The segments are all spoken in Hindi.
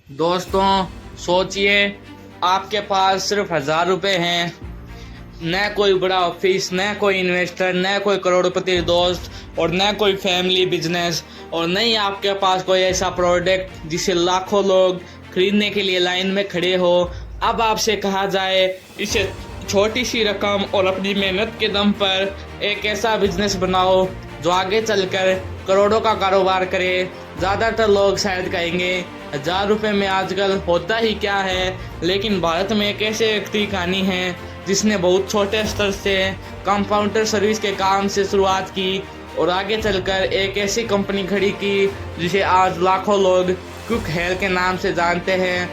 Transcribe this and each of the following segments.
दोस्तों, सोचिए आपके पास सिर्फ 1,000 रुपये हैं। न कोई बड़ा ऑफिस, न कोई इन्वेस्टर, न कोई करोड़पति दोस्त और न कोई फैमिली बिजनेस, और न ही आपके पास कोई ऐसा प्रोडक्ट जिसे लाखों लोग खरीदने के लिए लाइन में खड़े हो। अब आपसे कहा जाए इसे छोटी सी रकम और अपनी मेहनत के दम पर एक ऐसा बिजनेस बनाओ जो आगे चलकर करोड़ों का कारोबार करे। ज़्यादातर लोग शायद कहेंगे 1,000 रुपये में आजकल होता ही क्या है, लेकिन भारत में एक ऐसे व्यक्ति की कहानी है जिसने बहुत छोटे स्तर से कंपाउंडर सर्विस के काम से शुरुआत की और आगे चलकर एक ऐसी कंपनी खड़ी की जिसे आज लाखों लोग क्विक हेयर के नाम से जानते हैं।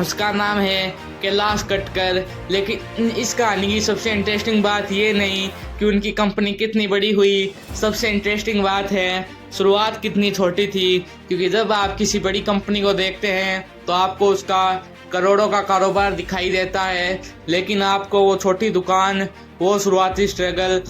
उसका नाम है कैलाश कटकर। लेकिन इस कहानी की सबसे इंटरेस्टिंग बात ये नहीं कि उनकी कंपनी कितनी बड़ी हुई, सबसे इंटरेस्टिंग बात है शुरुआत कितनी छोटी थी। क्योंकि जब आप किसी बड़ी कंपनी को देखते हैं तो आपको उसका करोड़ों का कारोबार दिखाई देता है, लेकिन आपको वो छोटी दुकान, वो शुरुआती स्ट्रगल,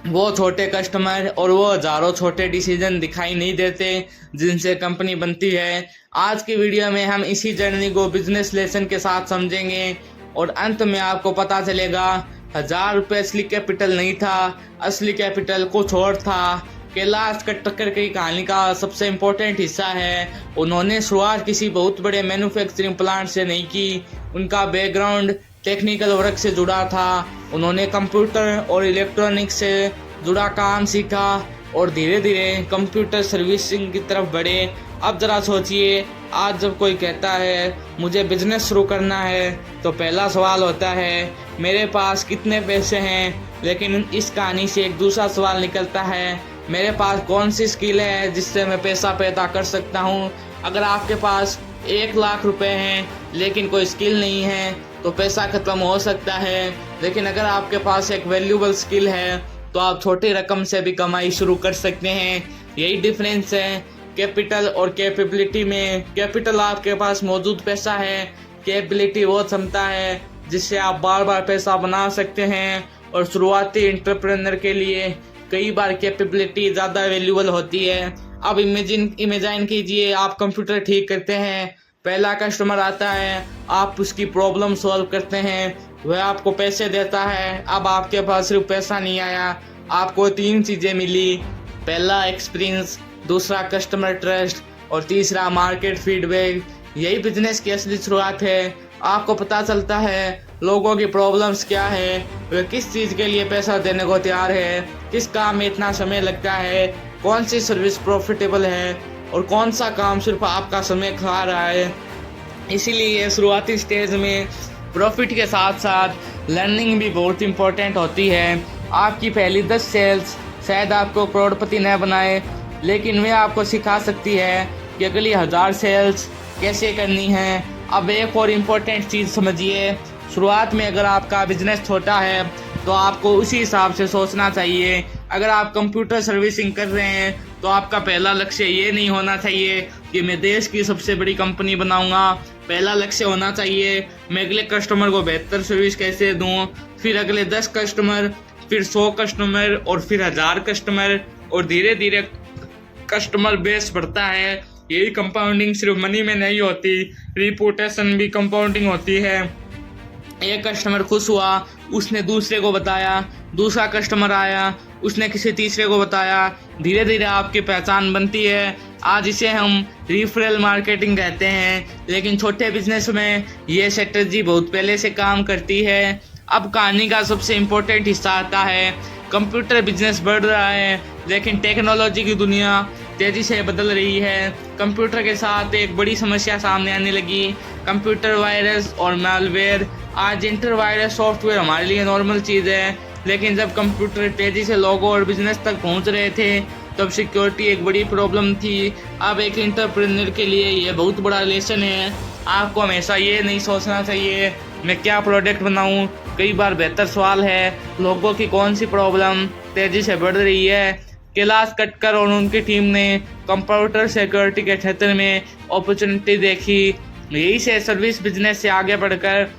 वो छोटे कस्टमर और वो हजारों छोटे डिसीजन दिखाई नहीं देते जिनसे कंपनी बनती है। आज की वीडियो में हम इसी जर्नी को बिजनेस लेसन के साथ समझेंगे और अंत में आपको पता चलेगा 1,000 रुपये असली कैपिटल नहीं था, असली कैपिटल कुछ और था। कैलाश कटकर की कहानी का सबसे इम्पोर्टेंट हिस्सा है उन्होंने शुरुआत किसी बहुत बड़े मैन्युफैक्चरिंग प्लांट से नहीं की। उनका बैकग्राउंड टेक्निकल वर्क से जुड़ा था। उन्होंने कंप्यूटर और इलेक्ट्रॉनिक्स से जुड़ा काम सीखा और धीरे धीरे कंप्यूटर सर्विसिंग की तरफ बढ़े। अब ज़रा सोचिए, आज जब कोई कहता है मुझे बिजनेस शुरू करना है तो पहला सवाल होता है मेरे पास कितने पैसे हैं, लेकिन इस कहानी से एक दूसरा सवाल निकलता है मेरे पास कौन सी स्किल है जिससे मैं पैसा पैदा कर सकता हूँ। अगर आपके पास 1,00,000 रुपए हैं लेकिन कोई स्किल नहीं है तो पैसा खत्म हो सकता है, लेकिन अगर आपके पास एक वैल्यूबल स्किल है तो आप छोटी रकम से भी कमाई शुरू कर सकते हैं। यही डिफरेंस है कैपिटल और कैपेबिलिटी में। कैपिटल आपके पास मौजूद पैसा है, कैपेबिलिटी वो क्षमता है जिससे आप बार बार पैसा बना सकते हैं। और शुरुआती एंटरप्रेन्योर के लिए कई बार कैपेबिलिटी ज़्यादा वैल्यूबल होती है। अब इमेजिन कीजिए आप कंप्यूटर ठीक करते हैं, पहला कस्टमर आता है, आप उसकी प्रॉब्लम सॉल्व करते हैं, वह आपको पैसे देता है। अब आपके पास सिर्फ पैसा नहीं आया, आपको 3 चीज़ें मिली, पहला एक्सपीरियंस, दूसरा कस्टमर ट्रस्ट और तीसरा मार्केट फीडबैक। यही बिजनेस की असली शुरुआत है। आपको पता चलता है लोगों की प्रॉब्लम्स क्या है, वे किस चीज़ के लिए पैसा देने को तैयार है, किस काम में इतना समय लगता है, कौन सी सर्विस प्रॉफिटेबल है और कौन सा काम सिर्फ आपका समय खा रहा है। इसीलिए शुरुआती स्टेज में प्रॉफिट के साथ साथ लर्निंग भी बहुत इम्पोर्टेंट होती है। आपकी पहली 10 सेल्स शायद आपको करोड़पति न बनाए, लेकिन वे आपको सिखा सकती है कि अगली 1,000 सेल्स कैसे करनी है। अब एक और इम्पोर्टेंट चीज़ समझिए, शुरुआत में अगर आपका बिजनेस छोटा है तो आपको उसी हिसाब से सोचना चाहिए। अगर आप कंप्यूटर सर्विसिंग कर रहे हैं तो आपका पहला लक्ष्य ये नहीं होना चाहिए कि मैं देश की सबसे बड़ी कंपनी बनाऊंगा। पहला लक्ष्य होना चाहिए मैं अगले कस्टमर को बेहतर सर्विस कैसे दूं, फिर अगले 10 कस्टमर, फिर 100 कस्टमर और फिर 1,000 कस्टमर, और धीरे धीरे कस्टमर बेस बढ़ता है। यही कंपाउंडिंग सिर्फ मनी में नहीं होती, रिपूटेशन भी कंपाउंडिंग होती है। एक कस्टमर खुश हुआ, उसने दूसरे को बताया, दूसरा कस्टमर आया, उसने किसी तीसरे को बताया, धीरे धीरे आपकी पहचान बनती है। आज इसे हम रिफरल मार्केटिंग कहते हैं, लेकिन छोटे बिजनेस में ये स्ट्रेटजी बहुत पहले से काम करती है। अब कहानी का सबसे इम्पोर्टेंट हिस्सा आता है। कंप्यूटर बिजनेस बढ़ रहा है, लेकिन टेक्नोलॉजी की दुनिया तेज़ी से बदल रही है। कंप्यूटर के साथ एक बड़ी समस्या सामने आने लगी, कंप्यूटर वायरस और मैलवेयर। आज इंटर वायरस सॉफ्टवेयर हमारे लिए नॉर्मल चीज़ है, लेकिन जब कंप्यूटर तेज़ी से लोगों और बिजनेस तक पहुंच रहे थे तब सिक्योरिटी एक बड़ी प्रॉब्लम थी। अब एक एंटरप्रेन्योर के लिए ये बहुत बड़ा लेसन है। आपको हमेशा ये नहीं सोचना चाहिए मैं क्या प्रोडक्ट बनाऊं। कई बार बेहतर सवाल है लोगों की कौन सी प्रॉब्लम तेज़ी से बढ़ रही है। कैलाश कटकर और उनकी टीम ने कंप्यूटर सिक्योरिटी के क्षेत्र में अपॉर्चुनिटी देखी। यही से सर्विस बिजनेस से आगे बढ़कर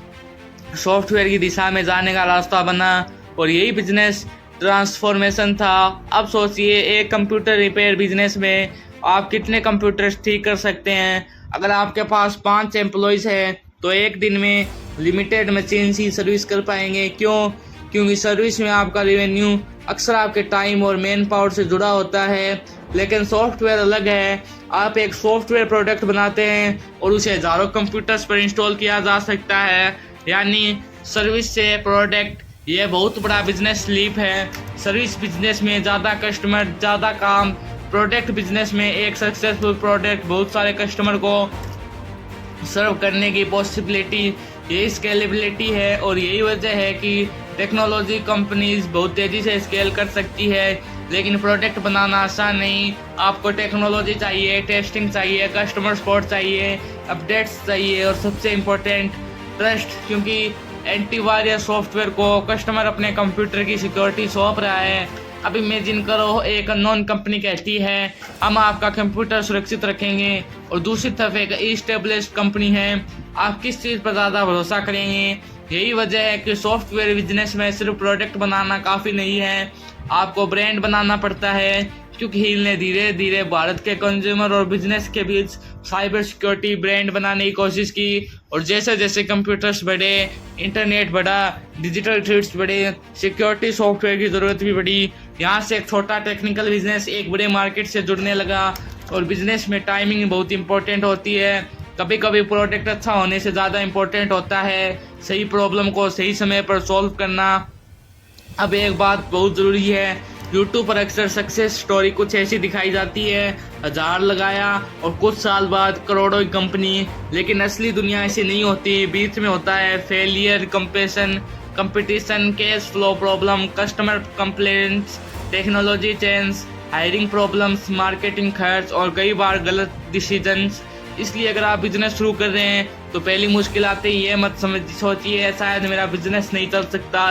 सॉफ्टवेयर की दिशा में जाने का रास्ता बना और यही बिजनेस ट्रांसफॉर्मेशन था। अब सोचिए एक कंप्यूटर रिपेयर बिजनेस में आप कितने कंप्यूटर्स ठीक कर सकते हैं। अगर आपके पास 5 एम्प्लॉयज़ हैं तो एक दिन में लिमिटेड मशीन ही सर्विस कर पाएंगे। क्यों? क्योंकि सर्विस में आपका रेवेन्यू अक्सर आपके टाइम और मैन पावर से जुड़ा होता है। लेकिन सॉफ्टवेयर अलग है। आप एक सॉफ्टवेयर प्रोडक्ट बनाते हैं और उसे हज़ारों कंप्यूटर्स पर इंस्टॉल किया जा सकता है। यानी सर्विस से प्रोडक्ट, ये बहुत बड़ा बिजनेस लीप है। सर्विस बिजनेस में ज़्यादा कस्टमर, ज़्यादा काम। प्रोडक्ट बिजनेस में एक सक्सेसफुल प्रोडक्ट बहुत सारे कस्टमर को सर्व करने की पॉसिबिलिटी, यही स्केलेबिलिटी है। और यही वजह है कि टेक्नोलॉजी कंपनीज बहुत तेज़ी से स्केल कर सकती है। लेकिन प्रोडक्ट बनाना आसान नहीं। आपको टेक्नोलॉजी चाहिए, टेस्टिंग चाहिए, कस्टमर सपोर्ट चाहिए, अपडेट्स चाहिए और सबसे इम्पोर्टेंट ट्रस्ट। क्योंकि एंटीवायरस सॉफ्टवेयर को कस्टमर अपने कंप्यूटर की सिक्योरिटी सौंप रहा है। अब इमेजिन करो, एक अननोन कंपनी कहती है हम आपका कंप्यूटर सुरक्षित रखेंगे, और दूसरी तरफ एक एस्टेब्लिश्ड कंपनी है। आप किस चीज़ पर ज़्यादा भरोसा करेंगे? यही वजह है कि सॉफ्टवेयर बिजनेस में सिर्फ प्रोडक्ट बनाना काफ़ी नहीं है, आपको ब्रांड बनाना पड़ता है। क्योंकि हिल ने धीरे धीरे भारत के कंज्यूमर और बिजनेस के बीच साइबर सिक्योरिटी ब्रांड बनाने की कोशिश की। और जैसे जैसे कंप्यूटर्स बढ़े, इंटरनेट बढ़ा, डिजिटल थ्रेट्स बढ़े, सिक्योरिटी सॉफ्टवेयर की ज़रूरत भी बढ़ी। यहाँ से एक छोटा टेक्निकल बिजनेस एक बड़े मार्केट से जुड़ने लगा। और बिजनेस में टाइमिंग बहुत इंपॉर्टेंट होती है। कभी कभी प्रोडक्ट अच्छा होने से ज़्यादा इम्पोर्टेंट होता है सही प्रॉब्लम को सही समय पर सॉल्व करना। अब एक बात बहुत ज़रूरी है, यूट्यूब पर अक्सर सक्सेस स्टोरी कुछ ऐसी दिखाई जाती है, 1000 लगाया और कुछ साल बाद करोड़ों की कंपनी। लेकिन असली दुनिया ऐसी नहीं होती। बीच में होता है failure, competition, cash flow problem, customer complaints, technology change, hiring problems, marketing खर्च और कई बार गलत डिसीजंस। इसलिए अगर आप बिजनेस शुरू कर रहे हैं तो पहली मुश्किल आते ही ये मत सोचिए शायद मेरा बिजनेस नहीं चल सकता।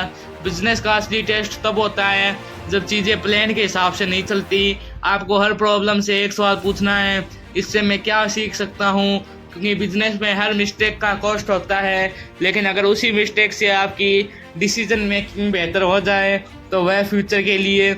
बिजनेस का असली टेस्ट तब होता है जब चीज़ें प्लान के हिसाब से नहीं चलती। आपको हर प्रॉब्लम से एक सवाल पूछना है, इससे मैं क्या सीख सकता हूँ? क्योंकि बिजनेस में हर मिस्टेक का कॉस्ट होता है। लेकिन अगर उसी मिस्टेक से आपकी डिसीजन मेकिंग बेहतर हो जाए तो वह फ्यूचर के लिए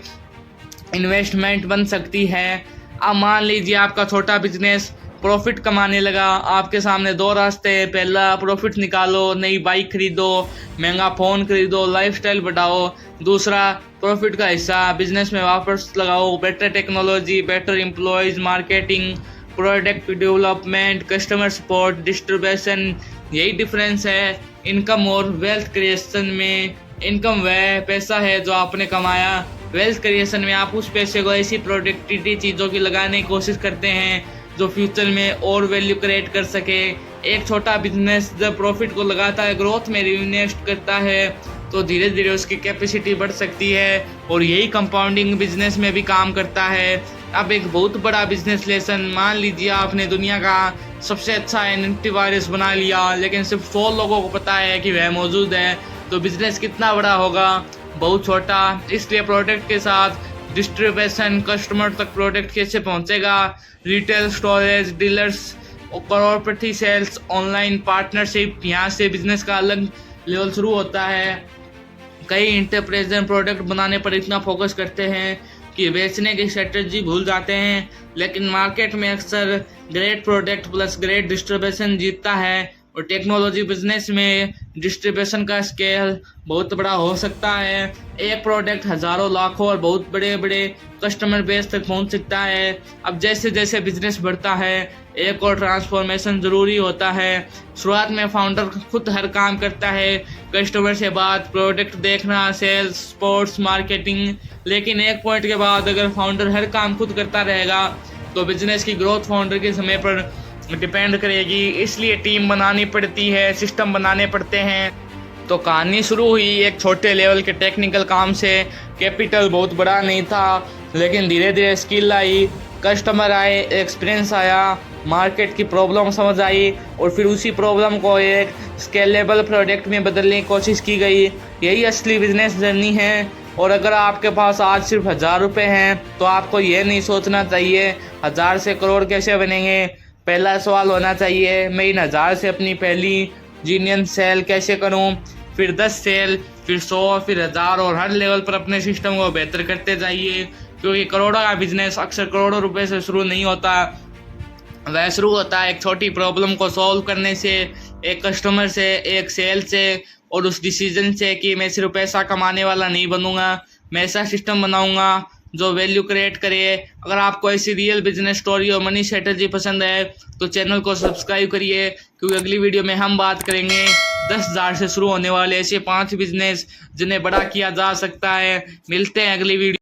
इन्वेस्टमेंट बन सकती है। अब मान लीजिए आपका छोटा बिजनेस प्रॉफिट कमाने लगा। आपके सामने 2 रास्ते हैं। पहला, प्रॉफिट निकालो, नई बाइक खरीदो, महंगा फ़ोन खरीदो, लाइफस्टाइल बढ़ाओ। दूसरा, प्रॉफिट का हिस्सा बिजनेस में वापस लगाओ, better technology, better employees, marketing, product development, customer support, distribution. यही डिफरेंस है इनकम और वेल्थ क्रिएशन में। इनकम वह पैसा है जो आपने कमाया। वेल्थ क्रिएशन में आप उस पैसे को ऐसी प्रोडक्टिविटी चीज़ों की लगाने की कोशिश करते हैं जो फ्यूचर में और वैल्यू क्रिएट कर सके। एक छोटा बिजनेस जब प्रॉफिट को लगातार ग्रोथ में इन्वेस्ट करता है तो धीरे धीरे उसकी कैपेसिटी बढ़ सकती है, और यही कंपाउंडिंग बिजनेस में भी काम करता है। अब एक बहुत बड़ा बिजनेस लेसन, मान लीजिए आपने दुनिया का सबसे अच्छा एंटीवायरस बना लिया, लेकिन सिर्फ 100 लोगों को पता है कि वह मौजूद है, तो बिजनेस कितना बड़ा होगा? बहुत छोटा। इसलिए प्रोडक्ट के साथ डिस्ट्रीब्यूशन, कस्टमर तक प्रोडक्ट कैसे पहुंचेगा, retail, storage, dealers, corporate sales, online partnership, यहाँ से बिजनेस का अलग लेवल शुरू होता है। कई इंटरप्राइज प्रोडक्ट बनाने पर इतना फोकस करते हैं कि बेचने की स्ट्रेटजी भूल जाते हैं। लेकिन मार्केट में अक्सर great product plus great distribution जीतता है। और टेक्नोलॉजी बिजनेस में डिस्ट्रीब्यूशन का स्केल बहुत बड़ा हो सकता है। एक प्रोडक्ट हज़ारों, लाखों और बहुत बड़े बड़े कस्टमर बेस तक पहुंच सकता है। अब जैसे जैसे बिजनेस बढ़ता है एक और ट्रांसफॉर्मेशन ज़रूरी होता है। शुरुआत में फाउंडर खुद हर काम करता है, कस्टमर से बात, प्रोडक्ट देखना, सेल्स, स्पोर्ट्स, मार्केटिंग। लेकिन एक पॉइंट के बाद अगर फाउंडर हर काम खुद करता रहेगा तो बिजनेस की ग्रोथ फाउंडर के समय पर डिपेंड करेगी। इसलिए टीम बनानी पड़ती है, सिस्टम बनाने पड़ते हैं। तो कहानी शुरू हुई एक छोटे लेवल के टेक्निकल काम से। कैपिटल बहुत बड़ा नहीं था, लेकिन धीरे धीरे स्किल आई, कस्टमर आए, एक्सपीरियंस आया, मार्केट की प्रॉब्लम समझ आई और फिर उसी प्रॉब्लम को एक स्केलेबल प्रोडक्ट में बदलने की कोशिश की गई। यही असली बिजनेस जर्नी है। और अगर आपके पास आज सिर्फ 1000 रुपये हैं तो आपको ये नहीं सोचना चाहिए 1000 से करोड़ कैसे बनेंगे। पहला सवाल होना चाहिए, मैं इन 1000 से अपनी पहली जीनियन सेल कैसे करूं, फिर 10 सेल, फिर 100, फिर 1000 और हर लेवल पर अपने सिस्टम को बेहतर करते जाइए। क्योंकि करोड़ों का बिजनेस अक्सर करोड़ों रुपए से शुरू नहीं होता, वह शुरू होता है एक छोटी प्रॉब्लम को सॉल्व करने से, एक कस्टमर से, एक सेल से, और उस डिसीजन से कि मैं सिर्फ पैसा कमाने वाला नहीं बनूंगा, मैं ऐसा सिस्टम बनाऊंगा जो वैल्यू क्रिएट करे। अगर आपको ऐसी रियल बिजनेस स्टोरी और मनी स्ट्रेटजी पसंद है तो चैनल को सब्सक्राइब करिए, क्योंकि अगली वीडियो में हम बात करेंगे 10,000 से शुरू होने वाले ऐसे 5 बिजनेस जिन्हें बड़ा किया जा सकता है। मिलते हैं अगली वीडियो।